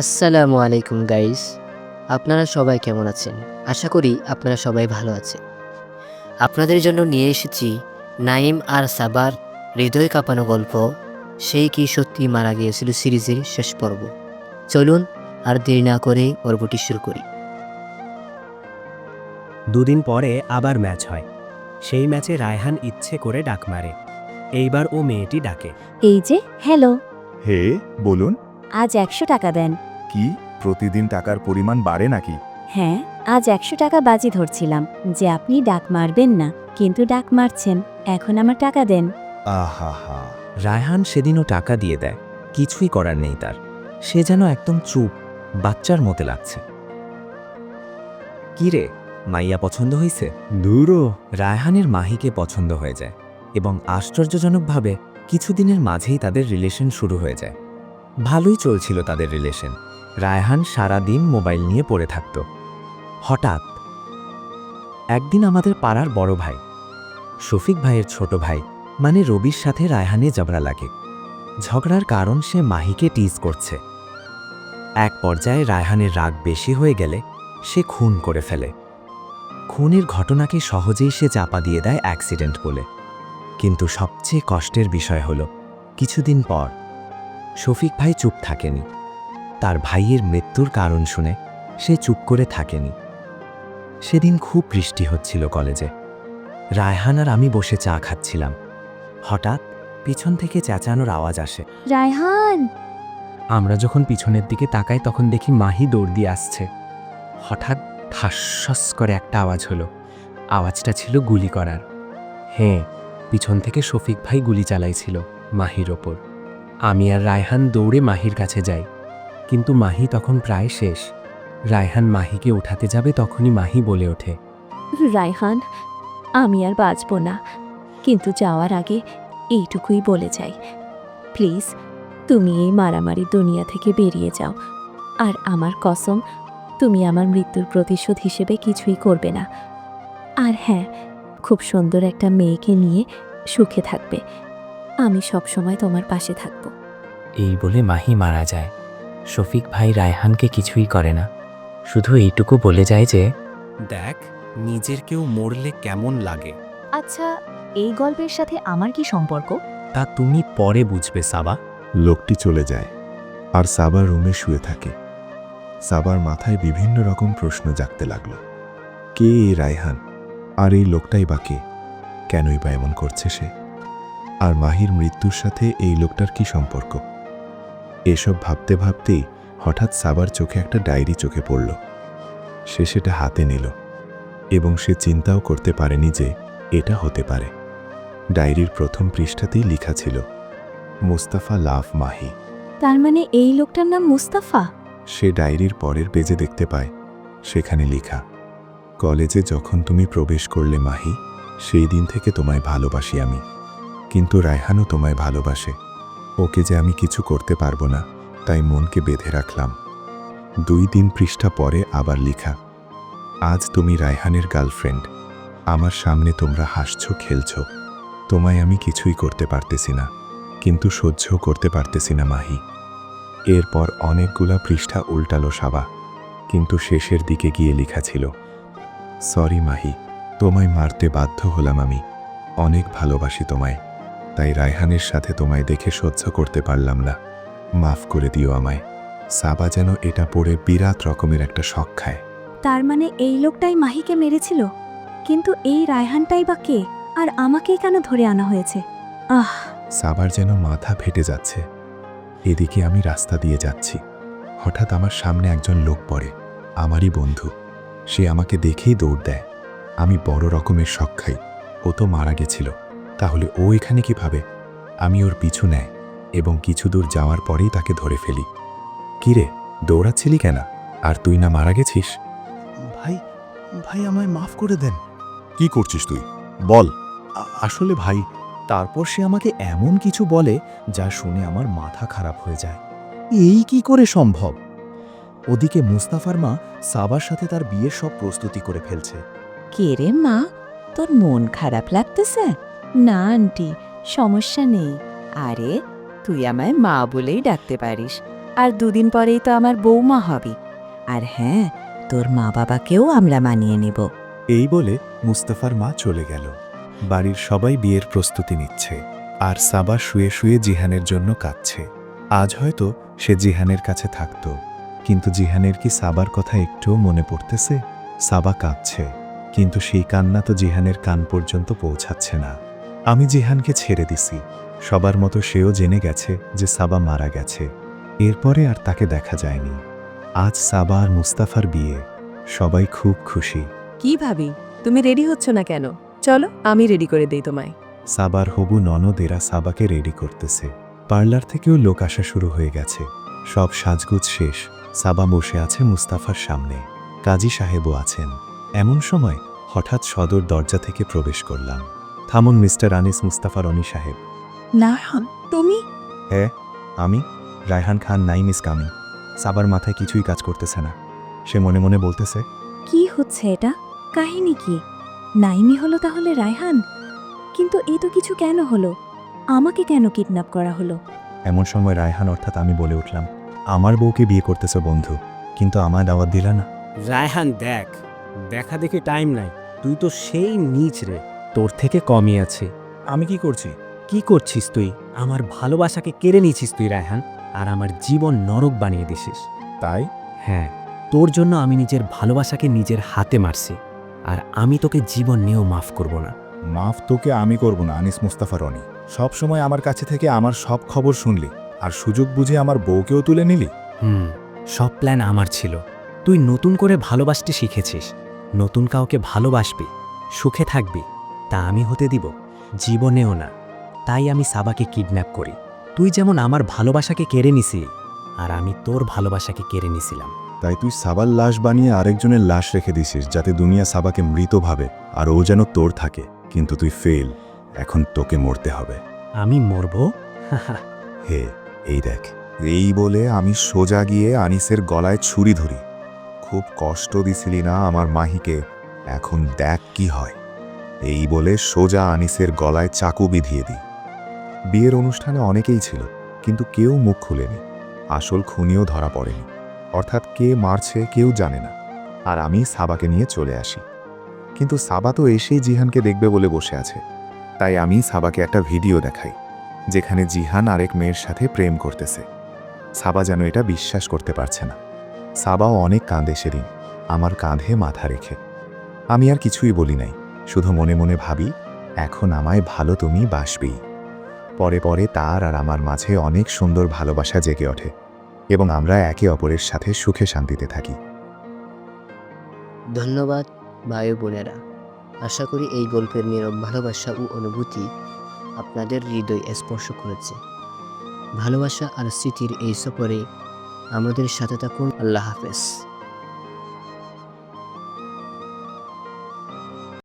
আসসালামু আলাইকুম গাইস। আপনারা সবাই কেমন আছেন? আশা করি আপনারা সবাই ভালো আছেন। আপনাদের জন্য নিয়ে এসেছি নাঈম আর সাবার হৃদয় কাঁপানো গল্প, সেই কি সত্যি মারা গিয়েছিল সিরিজের শেষ পর্ব। চলুন আর দেরি না করে পর্বটি শুরু করি। দুদিন পরে আবার ম্যাচ হয়। সেই ম্যাচে রায়হান ইচ্ছে করে ডাক মারে। এইবার ও মেয়েটি ডাকে। এই যে হ্যালো, হে, বলুন। আজ ১০০ টাকা দেন। কি প্রতিদিন টাকার পরিমাণ বাড়ে নাকি? হ্যাঁ, আজ ১০০ টাকা বাজি ধরছিলাম যে আপনি ডাক মারবেন না, কিন্তু ডাক মারছেন। এখন আমার টাকা দেন। আহা হা। রায়হান সেদিনও টাকা দিয়ে দেয়। কিছুই করার নেই তার। সে যেন একদম চুপ, বাচ্চার মতো লাগছে। কি রে, মাইয়া পছন্দ হইছে? দূরও। রায়হানের মাহিকে পছন্দ হয়ে যায় এবং আশ্চর্যজনকভাবে কিছুদিনের মাঝেই তাদের রিলেশন শুরু হয়ে যায়। ভালোই চলছিল তাদের রিলেশন। রায়হান সারা দিন মোবাইল নিয়ে পড়ে থাকত। হঠাৎ একদিন আমাদের পাড়ার বড় ভাই, শফিক ভাইয়ের ছোট ভাই মানে রবির সাথে রায়হানে ঝগড়া লাগে। ঝগড়ার কারণ সে মাহিকে টিজ করছে। এক পর্যায়ে রায়হানের রাগ বেশি হয়ে গেলে সে খুন করে ফেলে। খুনের ঘটনাকে সহজেই সে চাপা দিয়ে দেয় অ্যাক্সিডেন্ট বলে। কিন্তু সবচেয়ে কষ্টের বিষয় হল, কিছুদিন পর শফিক ভাই চুপ থাকেনি। তার ভাইয়ের মৃত্যুর কারণ শুনে সে চুপ করে থাকেনি। সেদিন খুব বৃষ্টি হচ্ছিল কলেজে। রায়হান আর আমি বসে চা খাচ্ছিলাম। হঠাৎ পিছন থেকে চেঁচানোর আওয়াজ আসে। রায়হান! আমরা যখন পিছনের দিকে তাকাই তখন দেখি মাহি দৌড় দিয়ে আসছে। হঠাৎ ঠাস করে একটা আওয়াজ হলো। আওয়াজটা ছিল গুলি করার। হ্যাঁ, পিছন থেকে শফিক ভাই গুলি চালাইছিল মাহির ওপর। আমি আর রায়হান দৌড়ে মাহির কাছে যাই, কিন্তু মাহি তখন প্রায় শেষ। রায়হান মাহিকে উঠাতে যাবে তখনই মাহি বলে ওঠে, রায়হান, আমি আর বাঁচব না, কিন্তু যাওয়ার আগে এইটুকুই বলে যাই, প্লিজ তুমি এই মারামারি দুনিয়া থেকে বেরিয়ে যাও। আর আমার কসম, তুমি আমার মৃত্যুর প্রতিশোধ হিসেবে কিছুই করবে না। আর হ্যাঁ, খুব সুন্দর একটা মেয়েকে নিয়ে সুখে থাকবে। আমি সবসময় তোমার পাশে থাকব। এই বলে মাহি মারা যায়। শফিক ভাই রায়হানকে কিছুই করে না, শুধু এইটুকু বলে যায় যে, দেখ, নিজের কেউ মরলে কেমন লাগে। আচ্ছা, এই গল্পের সাথে আমার কি সম্পর্ক? তা তুমি পরে বুঝবে সাবা। লোকটি চলে যায় আর সাবার রুমে শুয়ে থাকে। সাবার মাথায় বিভিন্ন রকম প্রশ্ন জাগতে লাগলো। কে এই রায়হান? আর এই লোকটাই বা কে? কেনই বা এমন করছে সে? আর মাহির মৃত্যুর সাথে এই লোকটার কি সম্পর্ক? এসব ভাবতে ভাবতেই হঠাৎ সাবার চোখে একটা ডায়েরি চোখে পড়ল। সে সেটা হাতে নিল এবং সে চিন্তাও করতে পারেনি যে এটা হতে পারে। ডায়েরির প্রথম পৃষ্ঠাতেই লেখা ছিল, মুস্তাফা লাভ মাহি। তার মানে এই লোকটার নাম মুস্তাফা? সে ডায়েরির পরের পেজে দেখতে পায়, সেখানে লেখা, কলেজে যখন তুমি প্রবেশ করলে মাহি, সেই দিন থেকে তোমায় ভালোবাসি আমি। কিন্তু রায়হানও তোমায় ভালোবাসে। ওকে যে আমি কিছু করতে পারবো না, তাই মনকে বেঁধে রাখলাম। 2 পৃষ্ঠা পরে আবার লেখা, আজ তুমি রায়হানের গার্লফ্রেন্ড। আমার সামনে তোমরা হাসছো, খেলছো। তোমায় আমি কিছুই করতে পারতেছি না, কিন্তু সহ্য করতে পারতেছি না মাহি। এরপর অনেকগুলা পৃষ্ঠা উল্টালো সাবা, কিন্তু শেষের দিকে গিয়ে লেখা ছিল, সরি মাহি, তোমায় মারতে বাধ্য হলাম আমি। অনেক ভালোবাসি তোমায়, তাই রায়হানের সাথে তোমায় দেখে সহ্য করতে পারলাম না। মাফ করে দিও আমায়। সাবা যেন এটা পড়ে বিরাট রকমের একটা শক খায়। তার মানে এই লোকটাই মাহিকে মেরেছিল? কিন্তু এই রায়হানটাই বা কে? আর আমাকেই কেন ধরে আনা হয়েছে? আহ! সাবার যেন মাথা ফেটে যাচ্ছে। এদিকে আমি রাস্তা দিয়ে যাচ্ছি। হঠাৎ আমার সামনে একজন লোক পড়ে, আমারই বন্ধু। সে আমাকে দেখেই দৌড় দেয়। আমি বড় রকমের শক খাই। ও তো মারা গেছিল, তাহলে ও এখানে কিভাবে? আমি ওর পিছু নেয় এবং কিছু দূর যাওয়ার পরেই তাকে ধরে ফেলি। কিরে, দৌড়াচ্ছিলি কেন? আর তুই না মারা গেছিস? ভাই ভাই আমায় মাফ করে দেন। কি করছিস তুই? বল। আসলে ভাই, তারপর সে আমাকে এমন কিছু বলে যা শুনে আমার মাথা খারাপ হয়ে যায়। এই কি করে সম্ভব? ওদিকে মুস্তাফার মা সাবার সাথে তার বিয়ের সব প্রস্তুতি করে ফেলছে। কে রে মা, তোর মন খারাপ লাগতেছে? না আন্টি, সমস্যা নেই। আরে, তুই আমায় মা বলেই ডাকতে পারিস। আর দুদিন পরেই তো আমার বৌমা হবে। আর হ্যাঁ, তোর মা বাবাকেও আমরা মানিয়ে নেব। এই বলে মুস্তাফার মা চলে গেল। বাড়ির সবাই বিয়ের প্রস্তুতি নিচ্ছে, আর সাবা শুয়ে শুয়ে জিহানের জন্য কাঁদছে। আজ হয়তো সে জিহানের কাছে থাকত, কিন্তু জিহানের কি সাবার কথা একটুও মনে পড়তেছে? সাবা কাঁদছে, কিন্তু সেই কান্না তো জিহানের কান পর্যন্ত পৌঁছাচ্ছে না। আমি জিহানকে ছেড়ে দিছি, সবার মতো সেও জেনে গেছে যে সাবা মারা গেছে। এরপরে আর তাকে দেখা যায়নি। আজ সাবা আর মুস্তাফার বিয়ে, সবাই খুব খুশি। কি ভাবি, তুমি রেডি হচ্ছ না কেন? চলো আমি রেডি করে দেই তোমায়। সাবার হবু ননদেরা সাবাকে রেডি করতেছে। পার্লার থেকেও লোক আসা শুরু হয়ে গেছে। সব সাজগুজ শেষ। সাবা বসে আছে মুস্তাফার সামনে, কাজী সাহেবও আছেন। এমন সময় হঠাৎ সদর দরজা থেকে প্রবেশ করলাম। থামুন মিস্টার আনিস মুস্তাফা রনি সাহেব। না, তুমি? হ্যাঁ, আমি রায়হান খান নাইম ইস কামিং। সাবার মাথায় কিছুই কাজ করতেছে না। সে মনে মনে বলতেছে, কি হচ্ছে এটা? কাহিনী কি? নাইমি হলো তাহলে রায়হান? কিন্তু এ তো কিছু কেন হলো? আমাকে কেন কিডন্যাপ করা হলো? এমন সময় রায়হান অর্থাৎ আমি বলে উঠলাম, আমার বউকে বিয়ে করতেছে বন্ধু, কিন্তু আমার দাওয়াত দিলা না। রায়হান দেখ, দেখা দেখি টাইম নাই। তুই তো সেই নিচ রে, তোর থেকে কমই আছে। আমি কি করছি? কি করছিস তুই? আমার ভালোবাসাকে কেড়ে নিয়েছিস তুই রায়হান, আর আমার জীবন নরক বানিয়ে দিছিস। তাই? হ্যাঁ, তোর জন্য আমি নিজের ভালোবাসাকে নিজের হাতে মারছি, আর আমি তোকে জীবন নিয়েও মাফ করব না। মাফ তোকে আমি করব না আনিস মুস্তাফা রনি। সব সময় আমার কাছে থেকে আমার সব খবর শুনলি, আর সুযোগ বুঝে আমার বউকেও তুলে নিলি। সব প্ল্যান আমার ছিল। তুই নতুন করে ভালোবাসতে শিখেছিস, নতুন কাউকে ভালোবাসবি, সুখে থাকবি, তা আমি হতে দিব জীবনেও না। তাই আমি সাবাকে কিডন্যাপ করি। তুই যেমন আমার ভালোবাসাকে কেড়ে নিছিলি, আর আমি তোর ভালোবাসাকে কেড়ে নিছিলাম। তাই তুই সাবার লাশ বানিয়ে আরেকজনের লাশ রেখে দিছিস, যাতে দুনিয়া সাবাকে মৃত ভাবে আর ও যেন তোর থাকে। কিন্তু তুই ফেল। এখন তোকে মরতে হবে। আমি মরব? হে, এই দেখ। এই বলে আমি সোজা গিয়ে আনিসের গলায় ছুরি ধরি। খুব কষ্ট দিছিলি না আমার মাহিকে, এখন দেখ কি হয়। এই বলে সোজা আনিসের গলায় চাকু বিধিয়ে দিই। বিয়ের অনুষ্ঠানে অনেকেই ছিল, কিন্তু কেউ মুখ খুলেনি। আসল খুনিও ধরা পড়েনি, অর্থাৎ কে মারছে কেউ জানে না। আর আমি সাবাকে নিয়ে চলে আসি। কিন্তু সাবা তো এসেই জিহানকে দেখবে বলে বসে আছে। তাই আমি সাবাকে একটা ভিডিও দেখাই, যেখানে জিহান আরেক মেয়ের সাথে প্রেম করতেছে। সাবা যেন এটা বিশ্বাস করতে পারছে না। সাবাও অনেক কাঁদে সেদিন, আমার কাঁধে মাথা রেখে। আমি আর কিছুই বলি নাই, শুধু মনে মনে ভাবি, এখন আমায় ভালো তুমি বাসবেই। পরে পরে তার আর আমার মাঝে অনেক সুন্দর ভালোবাসা জেগে ওঠে, এবং আমরা একে অপরের সাথে সুখে শান্তিতে থাকি। ধন্যবাদ ভাই বোনেরা। আশা করি এই গল্পের নীরব ভালোবাসা ও অনুভূতি আপনাদের হৃদয় স্পর্শ করেছে। ভালোবাসা আর স্মৃতির এই সফরে আমাদের সাথে থাকুন। আল্লাহ হাফেজ।